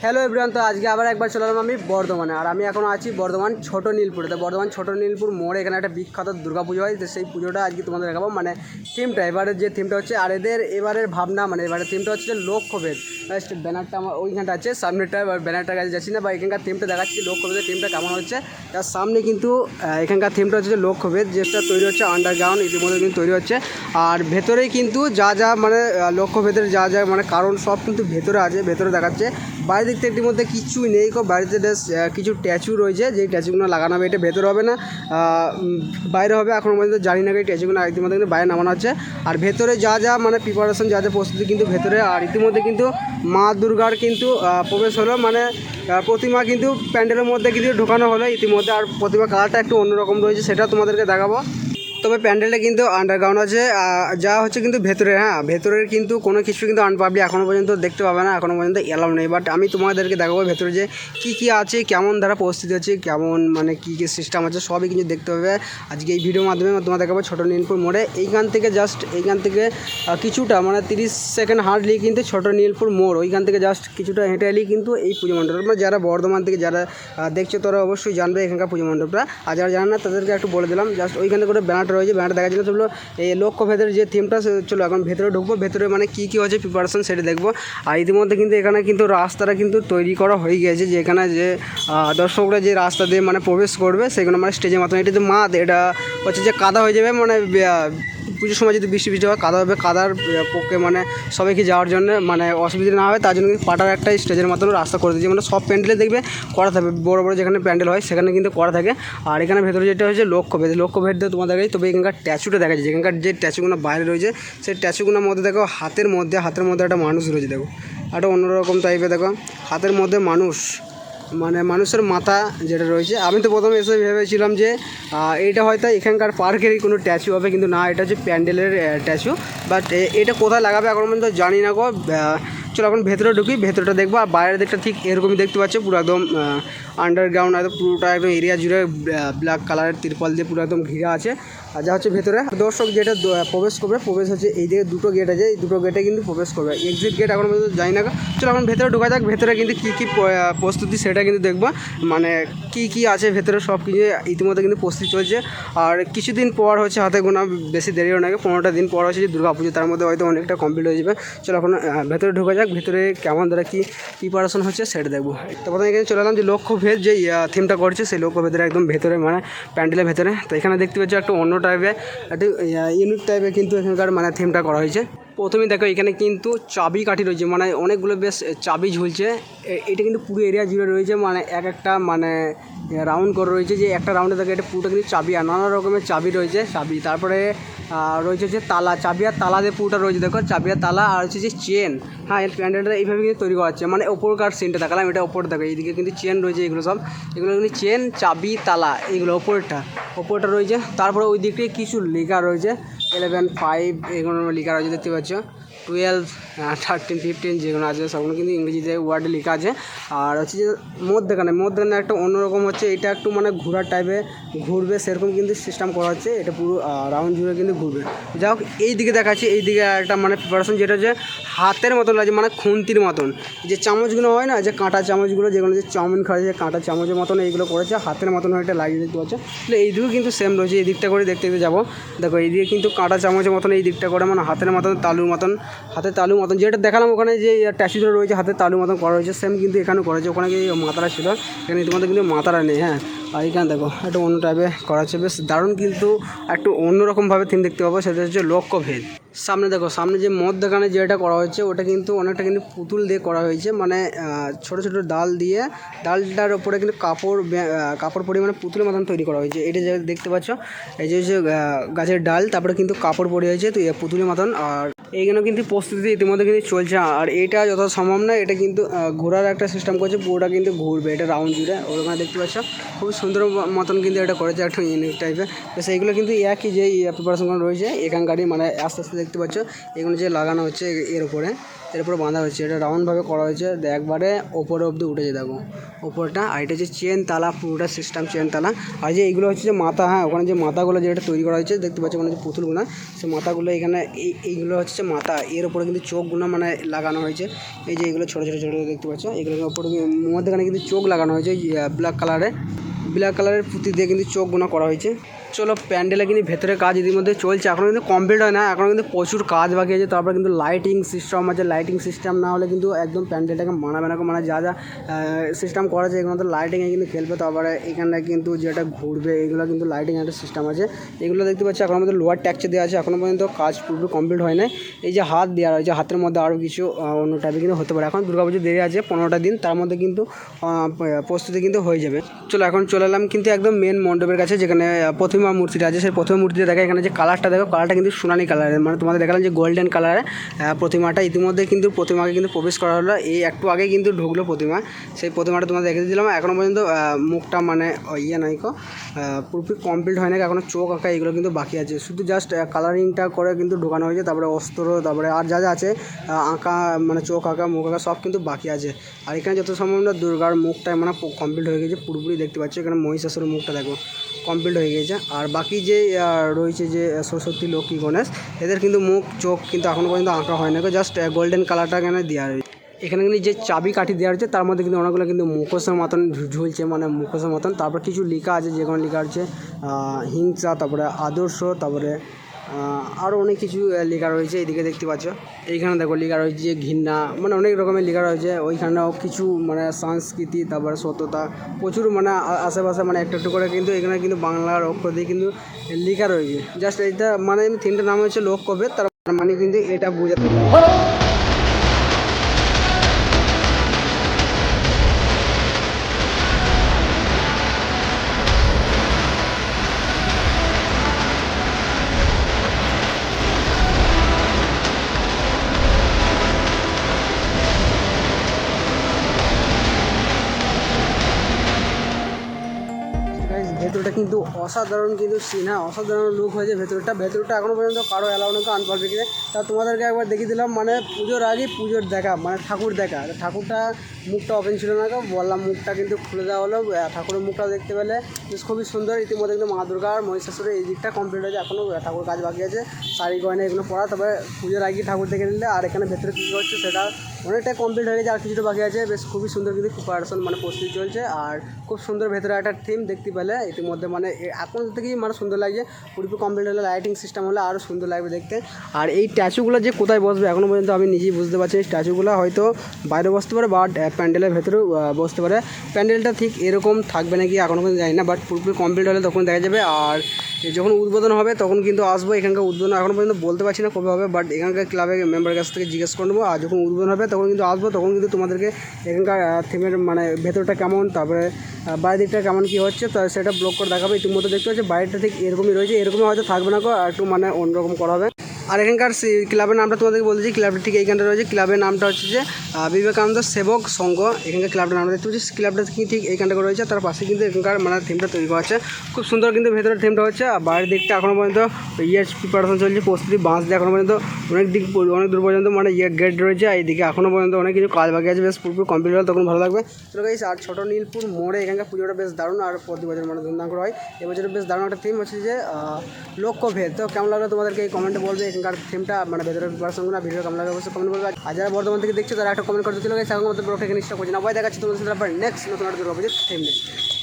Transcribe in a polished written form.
Hello everyone, তো আজকে আবার একবার চলে এলাম আমি বর্ধমানে। আর আমি এখন আছি বর্ধমান ছোট নীলপুরে। তো বর্ধমান ছোট নীলপুর মোড়ে এখানে একটা বিখ্যাত দুর্গা পুজো হয়। তো সেই পুজোটা আজকে তোমাদের দেখাবো, মানে থিমটা এবারের যে থিমটা হচ্ছে, আর এবারের ভাবনা, মানে এবারের থিমটা হচ্ছে লক্ষ্যভেদ। ব্যানারটা আমার ওইখানটা আছে সামনেটা, এবার ব্যানারটার কাছে যাচ্ছি না, বা এখানকার থিমটা দেখাচ্ছি লক্ষ্যভেদের থিমটা কেমন হচ্ছে। তার সামনে কিন্তু এখানকার থিমটা হচ্ছে লক্ষ্যভেদ, যেটা তৈরি হচ্ছে আন্ডারগ্রাউন্ড, ইতিমধ্যে কিন্তু তৈরি হচ্ছে। আর ভেতরেই কিন্তু যা মানে লক্ষ্যভেদের যা মানে কারণ সব কিন্তু ভেতরে আছে, ভেতরে দেখাচ্ছে। বাইরের দিক থেকে ইতিমধ্যে কিছুই নেই, বাড়িতে কিছু ট্যাচু রয়েছে, যেই ট্যাচুগুলো লাগানো হবে। এটা ভেতরে হবে না, বাইরে হবে। এখনও পর্যন্ত জানি না, এই ট্যাচুগুলো ইতিমধ্যে কিন্তু বাইরে নামানো হচ্ছে। আর ভেতরে যা মানে প্রিপারেশন, যা প্রস্তুতি কিন্তু ভেতরে। আর ইতিমধ্যে কিন্তু মা দুর্গার কিন্তু প্রবেশ হলো, মানে প্রতিমা কিন্তু প্যান্ডেলের মধ্যে কিন্তু ঢোকানো হলো ইতিমধ্যে। আর প্রতিমা কালারটা একটু অন্যরকম রয়েছে, সেটা তোমাদেরকে দেখাবো। তবে প্যান্ডেলটা কিন্তু আন্ডারগ্রাউন্ড আছে, যা হচ্ছে কিন্তু ভেতরে। ভেতরের কিন্তু কোনো কিছু কিন্তু আনপাবলিক এখনও পর্যন্ত দেখতে পাবে না, এখনও পর্যন্ত এলাও নেই। বাট আমি তোমাদেরকে দেখাবো ভেতরে যে কী আছে, কেমন দ্বারা প্রস্তুতি আছে, কেমন মানে কী সিস্টেম আছে, সবই কিন্তু দেখতে হবে আজকে এই ভিডিওর মাধ্যমে। তোমাদের দেখাবো ছোটো নীলপুর মোড়ে। এইখান থেকে কিছুটা মানে 30 সেকেন্ড হাঁটলেই কিন্তু ছোটো নীলপুর মোড়, ওইখান থেকে জাস্ট কিছুটা হেঁটে এলেই কিন্তু এই পুজো মণ্ডপ। মানে যারা বর্ধমান থেকে যারা দেখছো তারা অবশ্যই জানবে এখানকার পুজো মণ্ডপটা। আর যারা জানেন না তাদেরকে একটু বলে দিলাম। জাস্ট ওইখানে করে ব্যানার রয়েছে, ব্যানার দেখা যাচ্ছে। চলো এই লক্ষ্যভেদের যে থিমটা, চলো এখন ভেতরে ঢুকবো। ভেতরে মানে কী হচ্ছে প্রিপারেশন সেটা দেখবো। আর ইতিমধ্যে কিন্তু এখানে কিন্তু রাস্তাটা কিন্তু তৈরি করা হয়ে গিয়েছে, যে এখানে যে দর্শকরা যে রাস্তা দিয়ে মানে প্রবেশ করবে সেগুলো মানে স্টেজের মতন। এটা তো মাঠ, এটা হচ্ছে যে কাদা হয়ে যাবে, মানে পুজোর সময় যদি বৃষ্টি হয় কাদা হবে। কাদার পক্ষে মানে সবাইকে যাওয়ার জন্য মানে অসুবিধা না হয় তার জন্য কিন্তু পাটার একটা স্টেজের মতন রাস্তা করে দিয়েছে। মানে সব প্যান্ডেলে দেখবে করা থাকবে, বড় বড় যেখানে প্যান্ডেল হয় সেখানে কিন্তু করা থাকে। আর এখানে ভেতরে যেটা হচ্ছে লক্ষ্যভেদ দিয়ে তোমাদের দেখাই। তবে এখানকার ট্যাচুটা দেখা যাচ্ছে, এখানকার যে ট্যাচুগুলো বাইরে রয়েছে সেই ট্যাচুগুলোর মধ্যে দেখো হাতের মধ্যে একটা মানুষ রয়েছে। দেখো একটা অন্যরকম টাইপের, দেখো হাতের মধ্যে মানুষ, মানে মানুষের মাথা যেটা রয়েছে। আমি তো প্রথমে এসে ভেবেছিলাম যে এইটা হয়তো এখানকার পার্কেরই কোনো ট্যাচু হবে, কিন্তু না, এটা হচ্ছে প্যান্ডেলের ট্যাচু। বাট এটা কোথায় লাগাবে এখন পর্যন্ত জানি না গো। চলো এখন ভেতরে ঢুকি, ভেতরটা দেখবো। আর বাইরের দিকটা ঠিক এরকমই দেখতে পাচ্ছ, পুরো একদম আন্ডারগ্রাউন্ড, একদম পুরোটা একদম এরিয়া জুড়ে ব্ল্যাক কালারের তিরপল দিয়ে পুরো একদম ঘিরা আছে। আর যা হচ্ছে ভেতরে দর্শক যেটা প্রবেশ করবে, প্রবেশ হচ্ছে এই দিকে দুটো গেট আছে, এই দুটো গেটে কিন্তু প্রবেশ করবে। এক্সিট গেট এখন পর্যন্ত যাই না। চলো এখন ভেতরে ঢোকা যাক। ভেতরে কিন্তু কী প্রস্তুতি সেটা কিন্তু দেখবো, মানে কী আছে ভেতরে সব কিছু ইতিমধ্যে কিন্তু প্রস্তুতি চলছে। আর কিছুদিন পর হচ্ছে হাতে গোনা, বেশি দেরিও না, 15টা দিন পর হচ্ছে যে দুর্গা পুজো, তার মধ্যে হয়তো অনেকটা কমপ্লিট হয়ে যাবে। চলো এখন ভেতরে ঢোকা যাক, ভেতরে কেমন দ্বারা কী প্রিপারেশন হচ্ছে সেটা দেখবো। তো প্রথমে এখানে চলে এলাম যে লক্ষ্যভেদ যে থিমটা করছে, সেই লক্ষ্যভেদের একদম ভেতরে, মানে প্যান্ডেলের ভেতরে। তো এখানে দেখতে পাচ্ছি একটা অন্য টাইপের, একটু ইউনিক টাইপের কিন্তু এখানকার মানে থিমটা করা হয়েছে। প্রথমেই দেখো এখানে কিন্তু চাবি কাঠি রয়েছে, মানে অনেকগুলো বেশ চাবি ঝুলছে। এটা কিন্তু পুরো এরিয়া জুড়ে রয়েছে, মানে একটা মানে রাউন্ড করে রয়েছে, যে একটা রাউন্ডে দেখো এটা পুরোটা কিন্তু চাবি, আর নানা রকমের চাবি রয়েছে। তারপরে রয়েছে যে তালা, চাবি আর তালা দিয়ে পুরোটা রয়েছে। দেখো চাবি আর তালা, আর হচ্ছে যে চেন। এই প্যান্ডেলটা এইভাবে কিন্তু তৈরি করা হচ্ছে, মানে ওপরকার সিনটা দেখালাম, এটা ওপরে দেখো এইদিকে কিন্তু চেন রয়েছে। এগুলো কিন্তু চেন, চাবি, তালা, এইগুলো ওপরটা রয়েছে। তারপরে ওই দিকে কিছু লেখা রয়েছে, 11, 5 এগুলো লেখা রয়েছে, দেখতে পাচ্ছ। 12, 13, 15 যেগুলো আছে সবগুলো কিন্তু ইংরেজিতে ওয়ার্ডে লেখা আছে। আর হচ্ছে যে মধ্যখানে একটা অন্যরকম হচ্ছে, এটা একটু মানে ঘোরার টাইপে ঘুরবে, সেরকম কিন্তু সিস্টেম করা হচ্ছে। এটা পুরো রাউন্ড জুড়ে কিন্তু ঘুরবে। যাই হোক, এই দিকে দেখাচ্ছি, এই দিকে একটা মানে প্রিপারেশন, যেটা হচ্ছে হাতের মতন লাগছে, মানে খুন্তির মতন। যে চামচগুলো হয় না, যে কাঁটা চামচগুলো, যেগুলো যে চাউমিন খাওয়া যায় কাঁটা চামচের মতন, এইগুলো করেছে হাতের মতন একটা লাগিয়ে দেখতে পাচ্ছে। তাহলে এই দিকেও কিন্তু সেম রয়েছে, এই দিকটা করে দেখতে যাবো। দেখো এইদিকে কিন্তু কাঁটা চামচের মতন, এই দিকটা করে মানে হাতের মতন হাতের তালুর মতন, যেটা দেখালাম ওখানে যে ট্যাচুটা রয়েছে হাতের তালুর মতন করা রয়েছে, সেম কিন্তু এখানে করেছে। ওখানে কি মাথারা ছিল, এখানে তোমাদের কিন্তু মাথারা নেই। আর এখানে দেখো একটা অন্য টাইপে করা হচ্ছে, বেশ দারুণ, কিন্তু একটু অন্যরকমভাবে থিম দেখতে পাবো। সেটা হচ্ছে লক্ষ্যভেদ। সামনে দেখো, সামনে যে মধ্যখানে যেটা করা হয়েছে ওটা কিন্তু অনেকটা কিন্তু পুতুল দিয়ে করা হয়েছে, মানে ছোটো ছোটো ডাল দিয়ে, ডালটার ওপরে কিন্তু কাপড় পরিয়ে মানে পুতুলের মতন তৈরি করা হয়েছে। এটা যে দেখতে পাচ্ছ, এই যে গাছের ডাল, তারপরে কিন্তু কাপড় পরে হয়েছে তো পুতুলের মতন। আর এইগুলো কিন্তু প্রস্তুতি ইতিমধ্যে কিন্তু চলছে। আর এটা যত সম্ভব না, এটা কিন্তু ঘোরার একটা সিস্টেম করছে, পুরোটা কিন্তু ঘুরবে, এটা রাউন্ড জুড়ে। ওখানে দেখতে পাচ্ছ খুব সুন্দর মতন কিন্তু এটা করেছে, একটা ইউনিক টাইপের। তো সেইগুলো কিন্তু একই যে প্রিপারেশনগুলো রয়েছে এখানকারই, মানে আস্তে আস্তে দেখতে পাচ্ছ এগুলো যে লাগানো হচ্ছে এর উপরে। এরপরে বাঁধা হয়েছে, এটা রাউন্ডভাবে করা হয়েছে, একবারে ওপরে অবধি উঠেছে দেখো ওপরটা। আর এটা হচ্ছে চেন তালা, পুরোটা সিস্টেম চেন তালা। আর যে এইগুলো হচ্ছে যে মাথা, হ্যাঁ ওখানে যে মাথাগুলো যেটা তৈরি করা হয়েছে দেখতে পাচ্ছি ওখানে যে পুতুলগুলো, সেই মাথাগুলো এখানে এইগুলো হচ্ছে মাথা, এর উপরে কিন্তু চোখগুলো মানে লাগানো হয়েছে। এই যে এগুলো ছোটো ছোটো ছোটো দেখতে পাচ্ছ, এগুলোর উপরে মধ্যেখানে কিন্তু চোখ লাগানো হয়েছে ব্ল্যাক কালারের পুঁতি দিয়ে কিন্তু চোখগুলো করা হয়েছে। চলো প্যান্ডেলে কিন্তু ভেতরে কাজ ইতিমধ্যে চলছে, এখনও কিন্তু কমপ্লিট হয় না, এখনও কিন্তু প্রচুর কাজ বাকি আছে। তারপরে কিন্তু লাইটিং সিস্টেম আছে, লাইটিং সিস্টেম না হলে কিন্তু একদম প্যান্ডেলটাকে মানাবে না, মানে যা যা সিস্টেম করা আছে এগুলো তো লাইটিংয়ে কিন্তু খেলবে। তারপরে এখানটা কিন্তু যেটা ঘুরবে এগুলো কিন্তু লাইটিং একটা সিস্টেম আছে। এগুলো দেখতে পাচ্ছি এখনও মধ্যে লোয়ার ট্যাক্সে দেওয়া আছে, এখনও পর্যন্ত কাজ পুরোপুরি কমপ্লিট হয় না। এই যে হাত দেওয়া রয়েছে, হাতের মধ্যে আরও কিছু অন্য টাইপের কিন্তু হতে পারে। এখন দুর্গাপুজো দেরি আছে 15টা দিন, তার মধ্যে কিন্তু প্রস্তুতি কিন্তু হয়ে যাবে। চলো এখন চলে এলাম কিন্তু একদম মেন মণ্ডপের কাছে, যেখানে প্রতিমা মূর্তিটা আছে। সেই প্রথম মূর্তিতে দেখা, এখানে যে কালারটা দেখো, কালারটা কিন্তু সোনালি কালারের, মানে তোমাদের দেখালাম যে গোল্ডেন কালারের প্রতিমাটা। ইতিমধ্যে কিন্তু প্রতিমাকে কিন্তু প্রবেশ করা হলো, এই একটু আগে কিন্তু ঢুকলো প্রতিমা। সেই প্রতিমাটা তোমাদের দেখে দিলাম। এখনও পর্যন্ত মুখটা মানে নাইকো পুরোপুরি কমপ্লিট হয় না, এখনও চোখ আঁকা এগুলো কিন্তু বাকি আছে, শুধু জাস্ট কালারিংটা করে কিন্তু ঢোকানো হয়েছে। তারপরে অস্ত্র, তারপরে আর যা যা আছে আঁকা, মানে চোখ আঁকা, মুখ আঁকা সব কিন্তু বাকি আছে। আর এখানে যত সম্ভব না দুর্গার মুখটা মানে কমপ্লিট হয়ে গেছে পুরোপুরি, দেখতে পাচ্ছি এখানে মহিষাসুরের মুখটা দেখো কমপ্লিট হয়ে গেছে। আর বাকি যে রয়েছে যে সরস্বতী, লক্ষ্মী, গণেশ, এদের কিন্তু মুখ চোখ কিন্তু এখনও পর্যন্ত আঁকা হয় না, জাস্ট গোল্ডেন কালারটা এখানে দেওয়া রয়েছে। এখানে কিন্তু যে চাবি কাঠি দেওয়া হচ্ছে তার মধ্যে কিন্তু অনেকগুলো কিন্তু মুখোশের মতন ঝুলছে, মানে মুখোশের মতন। তারপর কিছু লেখা আছে, যেগুলো লেখা হচ্ছে হিংসা, তারপরে আদর্শ, তারপরে আরও অনেক কিছু লেখা রয়েছে। এইদিকে দেখতে পাচ্ছ, এইখানে দেখো লেখা রয়েছে যে ঘৃণা, মানে অনেক রকমের লেখা রয়েছে। ওইখানেও কিছু মানে সংস্কৃতি, তারপরে সততা, প্রচুর মানে আশেপাশে মানে একটু একটু করে কিন্তু এখানে কিন্তু বাংলার অক্ষর দিয়ে কিন্তু লেখা রয়েছে। জাস্ট এইটা মানে থিমটার নাম হচ্ছে লোককবে, তার মানে কিন্তু এটা বোঝাতে পারে। ভেতরটা কিন্তু অসাধারণ কিন্তু সিন, হ্যাঁ অসাধারণ লুক হয়েছে ভেতরটা এখনও পর্যন্ত কারো অ্যালাউ না আনপাবলিকে। তা তোমাদেরকে একবার দেখিয়ে দিলাম, মানে পুজোর আগে পুজোর দেখা, মানে ঠাকুর দেখা। ঠাকুরটা মুখটা ওপেন ছিল না, বললাম মুখটা কিন্তু খুলে দেওয়া হলো। ঠাকুরের মুখটা দেখতে পেলে বেশ খুবই সুন্দর। ইতিমধ্যে কিন্তু মা দুর্গা আর মহিষাসুরের এই দিকটা কমপ্লিট হয়েছে, এখনও ঠাকুর কাজ বাকি আছে, শাড়ি গয়না এগুলো পরা। তবে পুজোর আগে ঠাকুর দেখে নিলে, আর এখানে ভেতরে কী হচ্ছে সেটা অনেকটাই কমপ্লিট হয়ে গেছে, আর কিছুটা বাকি আছে। বেশ খুবই সুন্দর কিন্তু প্রিপারেশন মানে প্রস্তুতি চলছে, আর খুব সুন্দর ভেতরে একটা থিম দেখতে পেলে ইতিমধ্যে, মানে এখন থেকেই মানে সুন্দর লাগছে। পুরোপুরি কমপ্লিট হলে লাইটিং সিস্টেম হলে আরও সুন্দর লাগবে দেখতে। আর এই স্ট্যাচুগুলো যে কোথায় বসবে এখনও পর্যন্ত আমি নিজেই বুঝতে পারছি। এই স্ট্যাচুগুলো হয়তো বাইরে বসতে পারে, বাট প্যান্ডেলের ভেতরেও বসতে পারে। প্যান্ডেলটা ঠিক এরকম থাকবে নাকি এখনও পর্যন্ত জানি না, বাট পুরোপুরি কমপ্লিট হলে তখন দেখা যাবে। আর যখন উদ্বোধন হবে তখন কিন্তু আসবো। এখানকার উদ্বোধন এখনও পর্যন্ত বলতে পারছি না কবে হবে, বাট এখানকার ক্লাবের মেম্বারের কাছ থেকে জিজ্ঞেস করে নেবো। আর যখন উদ্বোধন হবে তখন কিন্তু আসবো, তখন কিন্তু তোমাদেরকে এখানকার থিমের মানে ভেতরটা কেমন, তারপরে বাইরের দিকটা কেমন কী হচ্ছে তো সেটা ব্লগ করে দেখাবে। ইতিমধ্যে দেখতে পাচ্ছি বাইরেটা ঠিক এরকমই রয়েছে, এরকমই হয়তো থাকবে না, আর একটু মানে অন্যরকম করা হবে। আর এখানকার ক্লাবের নামটা তোমাদেরকে বলছি, ক্লাবটা ঠিক এইখানটা রয়েছে। ক্লাবের নামটা হচ্ছে যে বিবেকানন্দ সেবক সংঘ। এখানকার ক্লাবটার নামটা দেখতে পাচ্ছি, ক্লাবটা ঠিক এইখানটা করে রয়েছে। তার পাশে কিন্তু এখানকার মানে থিমটা তৈরি করা আছে, খুব সুন্দর কিন্তু ভেতরের থিমটা হচ্ছে। আর বাইরের দিকটা এখনও পর্যন্ত প্রিপারেশন চলছে, প্রস্তুতি বাঁশ দিয়ে এখনও পর্যন্ত অনেক দূর পর্যন্ত মানে গেট রয়েছে। এইদিকে এখনও পর্যন্ত অনেক কিছু কাজ বাকি আছে, বেশ পুরোপুরি কমপ্লিট হলে তখন ভালো লাগবে। চলো গাইস, আর ছোটো নীলপুর মোড়ে এখানকার পুজোটা বেশ দারুণ, আর প্রতি বছর মানে ধুমধাম করে হয়। এবছরের বেশ দারুণ একটা থিম হচ্ছে যে লক্ষ্যভেদ। তো কেমন লাগলো তোমাদেরকে এই কমেন্টে বলবে, এখানকার থিমটা মানে ভেতরের প্রিপারেশনগুলো ভিডিও কেমন লাগে অবশ্যই কমেন্ট বলবে। আর যারা বর্ধমান থেকে দেখছো তারা একটা কমেন্ট করতে ছিল গাইস, এখন মতো ব্লগটা এখানে স্টপ করছি না, ভাই দেখাচ্ছি তোমাদের সাথে নেক্সট নতুন একটা দুর্গাপুজোর থিম নিয়ে।